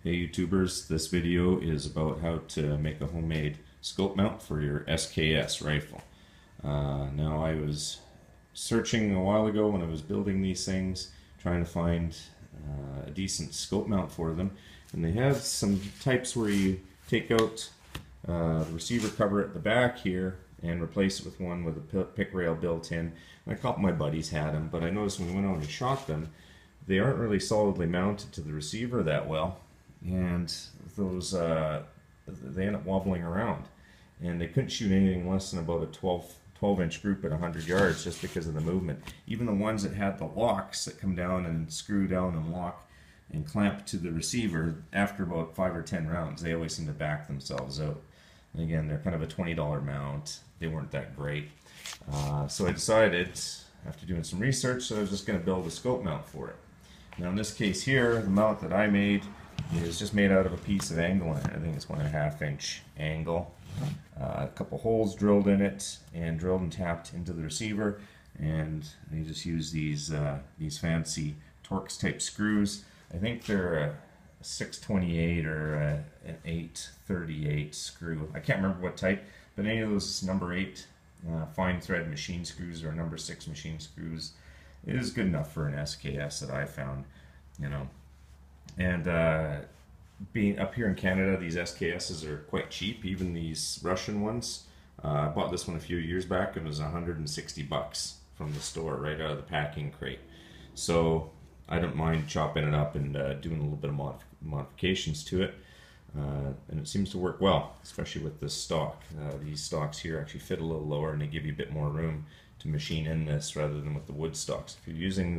Hey YouTubers, this video is about how to make a homemade scope mount for your SKS rifle. Now I was searching a while ago when I was building these things, trying to find a decent scope mount for them, and they have some types where you take out the receiver cover at the back here and replace it with one with a pick rail built in. And a couple of my buddies had them, but I noticed when we went out and shot them, they aren't really solidly mounted to the receiver that well, and those they end up wobbling around, and they couldn't shoot anything less than about a 12-inch group at 100 yards just because of the movement. Even the ones that had the locks that come down and screw down and lock and clamp to the receiver, after about 5 or 10 rounds, they always seem to back themselves out. And again, they're kind of a $20 mount. They weren't that great. So I decided, after doing some research, that I was just going to build a scope mount for it. Now in this case here, the mount that I made is just made out of a piece of angle iron. I think it's 1.5 inch angle. A couple holes drilled in it and drilled and tapped into the receiver, and I just use these fancy Torx type screws. I think they're a 628 or an 838 screw. I can't remember what type, but any of those number 8 fine thread machine screws or number 6 machine screws is good enough for an SKS that I found, you know. And being up here in Canada, these SKSs are quite cheap, even these Russian ones. I bought this one a few years back and it was 160 bucks from the store right out of the packing crate. So I don't mind chopping it up and doing a little bit of modifications to it. And it seems to work well, especially with this stock. These stocks here actually fit a little lower and they give you a bit more room to machine in this rather than with the wood stocks. If you're using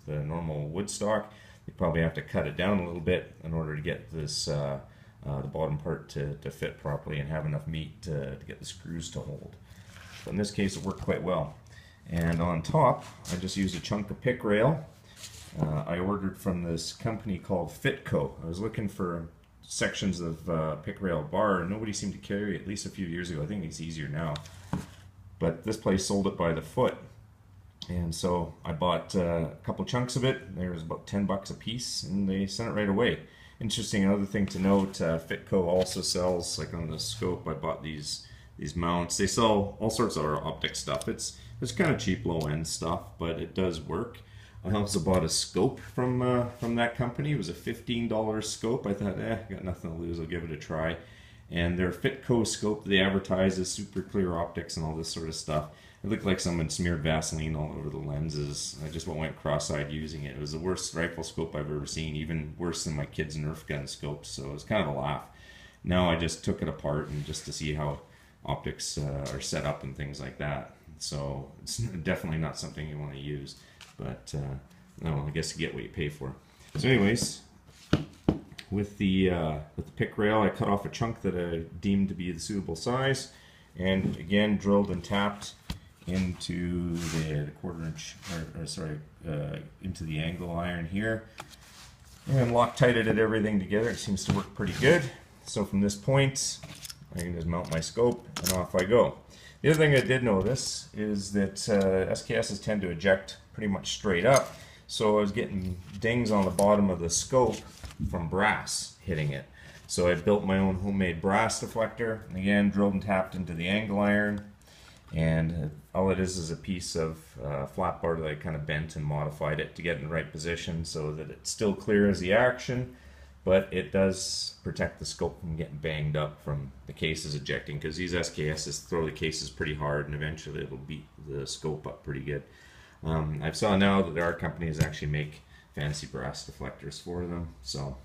the normal wood stock, you probably have to cut it down a little bit in order to get this the bottom part to fit properly and have enough meat to get the screws to hold. But in this case, it worked quite well. And on top, I just used a chunk of pick rail. I ordered from this company called Fitco. I was looking for sections of pick rail bar, and nobody seemed to carry it, at least a few years ago. I think it's easier now. But this place sold it by the foot. And so I bought a couple chunks of it. There was about 10 bucks a piece, and they sent it right away. Interesting, another thing to note, Fitco also sells, like on the scope, I bought these mounts. They sell all sorts of optic stuff. It's kind of cheap, low-end stuff, but it does work. I also bought a scope from that company. It was a $15 scope. I thought, got nothing to lose, I'll give it a try. And their Fitco scope, they advertise as super clear optics and all this sort of stuff. It looked like someone smeared Vaseline all over the lenses. I just went cross-eyed using it. It was the worst rifle scope I've ever seen, even worse than my kids' Nerf gun scopes, so it was kind of a laugh. Now I just took it apart and just to see how optics are set up and things like that. So it's definitely not something you want to use, but no, I guess you get what you pay for. So anyways, with the pick rail, I cut off a chunk that I deemed to be the suitable size, and again drilled and tapped into the quarter-inch, into the angle iron here, and Loctited it everything together. It seems to work pretty good. So from this point, I can just mount my scope and off I go. The other thing I did notice is that SKSs tend to eject pretty much straight up, so I was getting dings on the bottom of the scope from brass hitting it. So I built my own homemade brass deflector, and again drilled and tapped into the angle iron, and all it is a piece of flat bar that I kind of bent and modified it to get in the right position so that it still clears the action, but it does protect the scope from getting banged up from the cases ejecting, because these SKSs throw the cases pretty hard and eventually it'll beat the scope up pretty good. I saw now that there are companies that actually make fancy brass deflectors for them, so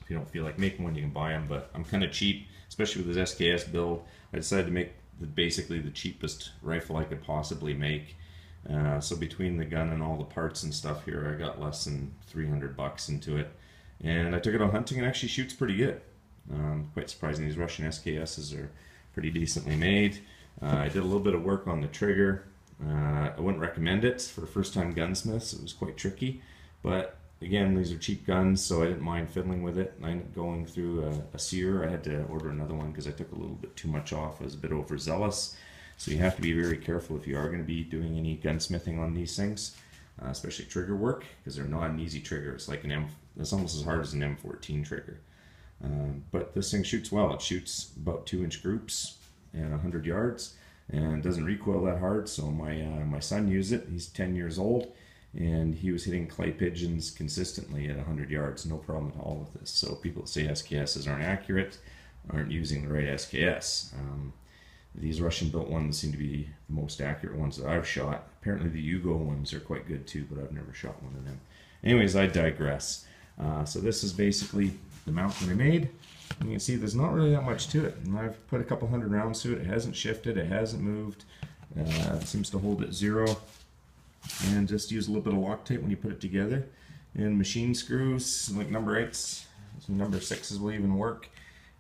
if you don't feel like making one, you can buy them, but I'm kind of cheap, especially with this SKS build. I decided to make basically the cheapest rifle I could possibly make. So between the gun and all the parts and stuff here, I got less than 300 bucks into it. And I took it out hunting and actually shoots pretty good. Quite surprising, these Russian SKSs are pretty decently made. I did a little bit of work on the trigger. I wouldn't recommend it for first-time gunsmiths. It was quite tricky, but again, these are cheap guns, so I didn't mind fiddling with it. I ended up going through a sear. I had to order another one because I took a little bit too much off. I was a bit overzealous, so you have to be very careful if you are going to be doing any gunsmithing on these things, especially trigger work, because they're not an easy trigger. It's like That's almost as hard as an M14 trigger. But this thing shoots well. It shoots about 2-inch groups and 100 yards, and doesn't recoil that hard. So my son used it. He's 10 years old, and he was hitting clay pigeons consistently at 100 yards, no problem at all with this. So people that say SKSs aren't accurate aren't using the right SKS. These Russian-built ones seem to be the most accurate ones that I've shot. Apparently the Yugo ones are quite good too, but I've never shot one of them. Anyways, I digress. So this is basically the mount that I made. And you can see there's not really that much to it. And I've put a couple hundred rounds to it. It hasn't shifted, it hasn't moved. It seems to hold at 0. And just use a little bit of Loctite when you put it together. And machine screws, like number 8s, some number 6s will even work.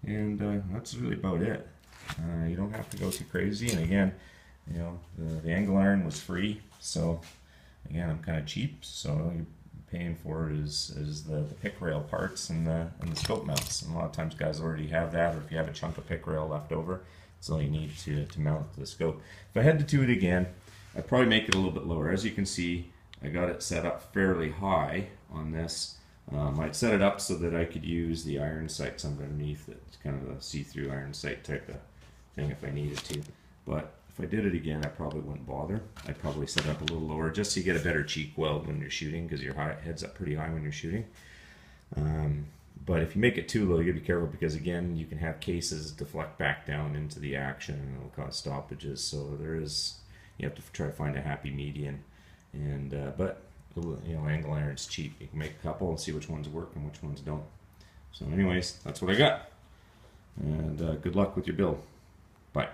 And that's really about it. You don't have to go too crazy. And again, you know, the angle iron was free. So again, I'm kind of cheap. So all you're paying for is the pick rail parts and the scope mounts. And a lot of times guys already have that, or if you have a chunk of pick rail left over, that's all you need to mount the scope. If I had to do it again, I'd probably make it a little bit lower. As you can see, I got it set up fairly high on this. I'd set it up so that I could use the iron sights underneath it. It's kind of a see-through iron sight type of thing if I needed to. But if I did it again, I probably wouldn't bother. I'd probably set it up a little lower just so you get a better cheek weld when you're shooting, because your head's up pretty high when you're shooting. But if you make it too low, you gotta be careful, because again, you can have cases deflect back down into the action and it'll cause stoppages. So you have to try to find a happy median. And but you know, angle iron's cheap. You can make a couple and see which ones work and which ones don't. So anyways, that's what I got. And good luck with your build. Bye.